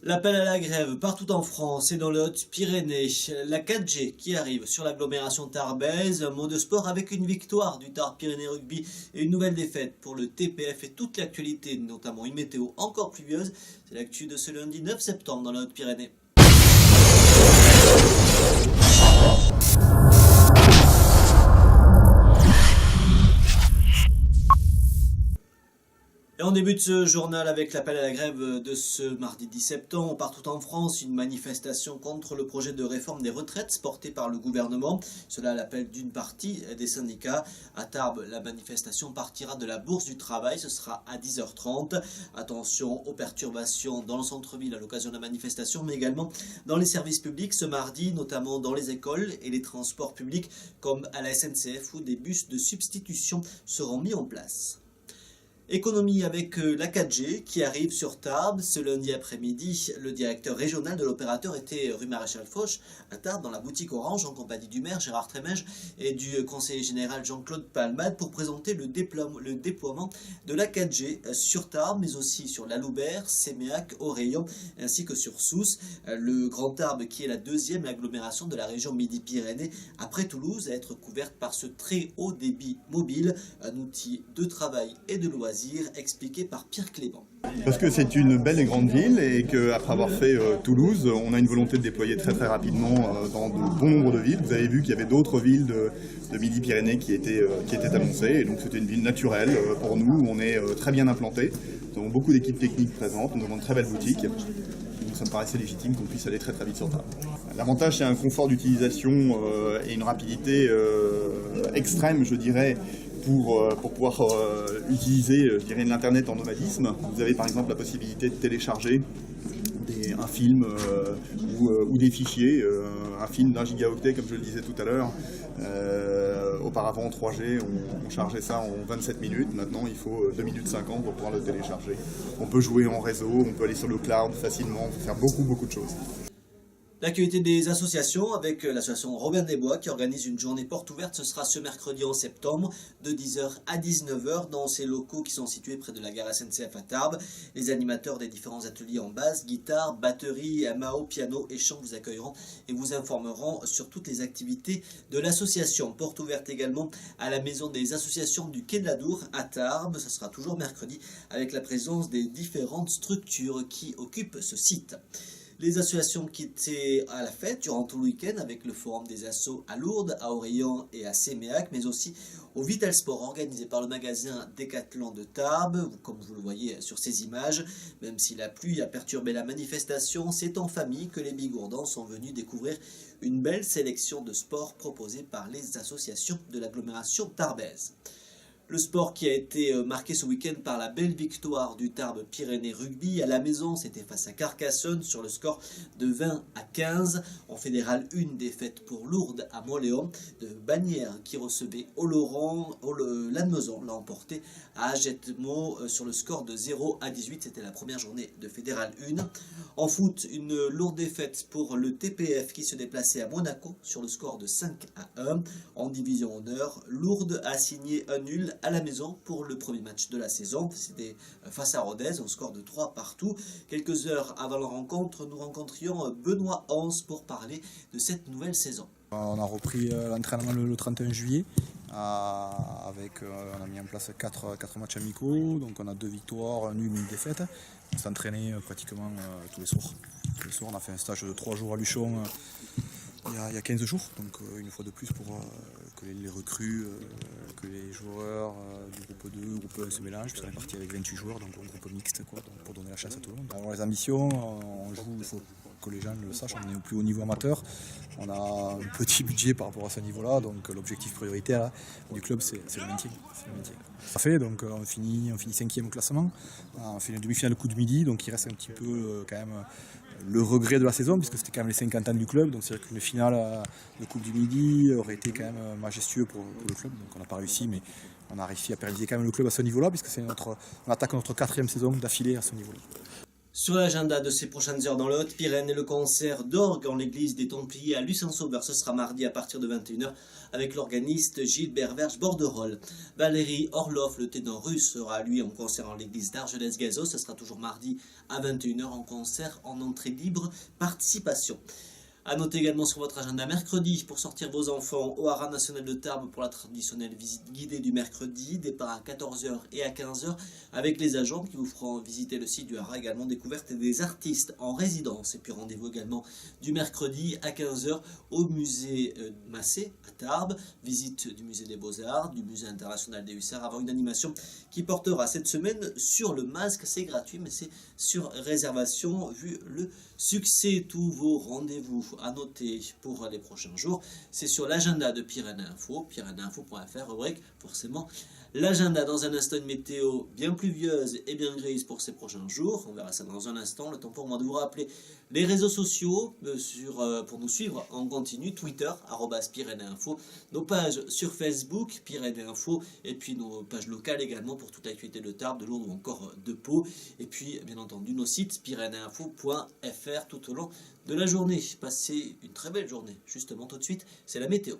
L'appel à la grève partout en France et dans les Hautes-Pyrénées. La 4G qui arrive sur l'agglomération tarbaise. Un mot de sport avec une victoire du Tarbes Pyrénées Rugby et une nouvelle défaite pour le TPF et toute l'actualité, notamment une météo encore pluvieuse. C'est l'actu de ce lundi 9 septembre dans les Hautes-Pyrénées. Et on débute ce journal avec l'appel à la grève de ce mardi 10 septembre. Partout en France, une manifestation contre le projet de réforme des retraites porté par le gouvernement. Cela à l'appel d'une partie des syndicats. À Tarbes, la manifestation partira de la Bourse du Travail. Ce sera à 10h30. Attention aux perturbations dans le centre-ville à l'occasion de la manifestation, mais également dans les services publics ce mardi, notamment dans les écoles et les transports publics comme à la SNCF où des bus de substitution seront mis en place. Économie avec la 4G qui arrive sur Tarbes ce lundi après-midi. Le directeur régional de l'opérateur était rue Maréchal Foch à Tarbes dans la boutique Orange en compagnie du maire Gérard Trémège et du conseiller général Jean-Claude Palmade pour présenter le déploiement de la 4G sur Tarbes mais aussi sur la Loubert, Séméac, Aureilhan ainsi que sur Sousse. Le Grand Tarbes qui est la deuxième agglomération de la région Midi-Pyrénées après Toulouse à être couverte par ce très haut débit mobile, un outil de travail et de loisirs expliqué par Pierre Clément. Parce que c'est une belle et grande ville et qu'après avoir fait Toulouse, on a une volonté de déployer très rapidement dans de bon nombre de villes. Vous avez vu qu'il y avait d'autres villes de Midi-Pyrénées qui étaient annoncées et donc c'était une ville naturelle pour nous. On est très bien implantés, nous avons beaucoup d'équipes techniques présentes, nous avons une très belle boutique. Donc ça me paraissait légitime qu'on puisse aller très vite sur Tarbes. L'avantage c'est un confort d'utilisation et une rapidité extrême je dirais. Pour pouvoir utiliser je dirais, l'Internet en nomadisme. Vous avez par exemple la possibilité de télécharger un film ou des fichiers, un film d'1 gigaoctet comme je le disais tout à l'heure. Auparavant en 3G, on chargeait ça en 27 minutes, maintenant il faut 2 minutes 50 pour pouvoir le télécharger. On peut jouer en réseau, on peut aller sur le cloud facilement, on peut faire beaucoup de choses. L'actualité des associations avec l'association Robin des Bois qui organise une journée porte ouverte. Ce sera ce mercredi en septembre de 10h à 19h dans ces locaux qui sont situés près de la gare SNCF à Tarbes. Les animateurs des différents ateliers en basse, guitare, batterie, MAO, piano et chant vous accueilleront et vous informeront sur toutes les activités de l'association. Porte ouverte également à la maison des associations du Quai de la Dour à Tarbes. Ce sera toujours mercredi avec la présence des différentes structures qui occupent ce site. Les associations qui étaient à la fête durant tout le week-end avec le forum des assos à Lourdes, à Aureilhan et à Séméac, mais aussi au Vital Sport organisé par le magasin Décathlon de Tarbes, comme vous le voyez sur ces images. Même si la pluie a perturbé la manifestation, c'est en famille que les Bigourdans sont venus découvrir une belle sélection de sports proposés par les associations de l'agglomération tarbaise. Le sport qui a été marqué ce week-end par la belle victoire du Tarbes Pyrénées Rugby à la maison, c'était face à Carcassonne sur le score de 20-15. En fédéral 1, défaite pour Lourdes à Moléon, de Bagnères qui recevait Oloron, Lannemezan l'a emporté à Agetmo sur le score de 0-18. C'était la première journée de fédéral 1. En foot, une lourde défaite pour le TPF qui se déplaçait à Monaco sur le score de 5-1. En division honneur, Lourdes a signé un nul à la maison pour le premier match de la saison. C'était face à Rodez, au score de 3-3. Quelques heures avant la rencontre, nous rencontrions Benoît Hans pour parler de cette nouvelle saison. On a repris l'entraînement le 31 juillet. On a mis en place 4 matchs amicaux, donc on a 2 victoires, un nul, une défaite. On s'est entraîné pratiquement tous les soirs. Tous les soirs, on a fait un stage de 3 jours à Luchon il y a 15 jours, donc une fois de plus pour que les recrues, que les joueurs du groupe 2, groupe 1 se mélangent, puisqu'on est parti avec 28 joueurs, donc un groupe mixte donc pour donner la chance à tout le monde. Alors les ambitions, on joue, il faut que les gens le sachent, on est au plus haut niveau amateur, on a un petit budget par rapport à ce niveau-là, donc l'objectif prioritaire du club c'est le maintien. Ça fait, donc on finit 5e au classement, on fait une demi-finale coup de midi, donc il reste un petit peu quand même le regret de la saison, puisque c'était quand même les 50 ans du club, donc c'est vrai qu'une finale de Coupe du Midi aurait été quand même majestueux pour le club, donc on n'a pas réussi, mais on a réussi à pérenniser quand même le club à ce niveau-là, puisque on attaque notre 4e saison d'affilée à ce niveau-là. Sur l'agenda de ces prochaines heures dans le Haute-Pyrénées, le concert d'orgue en l'église des Templiers à Lucin-Sauveur. Ce sera mardi à partir de 21h avec l'organiste Gilbert Verge-Borderolles. Valérie Orloff, le ténor russe, sera lui en concert en l'église d'Argelès-Gazeau. Ce sera toujours mardi à 21h en concert en entrée libre, participation. A noter également sur votre agenda mercredi pour sortir vos enfants au Haras National de Tarbes pour la traditionnelle visite guidée du mercredi, départ à 14h et à 15h avec les agents qui vous feront visiter le site du Haras, également découverte des artistes en résidence. Et puis rendez-vous également du mercredi à 15h au musée Massé à Tarbes, visite du musée des Beaux-Arts, du musée international des Hussards, avant une animation qui portera cette semaine sur le masque. C'est gratuit mais c'est sur réservation vu le succès. Tous vos rendez-vous à noter pour les prochains jours, c'est sur l'agenda de Pyrénées Info, pyrénéeinfo.fr, rubrique forcément l'agenda. Dans un instant, une météo bien pluvieuse et bien grise pour ces prochains jours, on verra ça dans un instant. Le temps pour moi de vous rappeler les réseaux sociaux pour nous suivre en continu, Twitter, @pyrénéeinfo, nos pages sur Facebook, Pyrénées Info, et puis nos pages locales également pour toute l'actualité de Tarbes, de Lourdes ou encore de Pau, et puis bien entendu nos sites pyrénéeinfo.fr tout au long de la journée. Passez une très belle journée. Justement tout de suite, c'est la météo.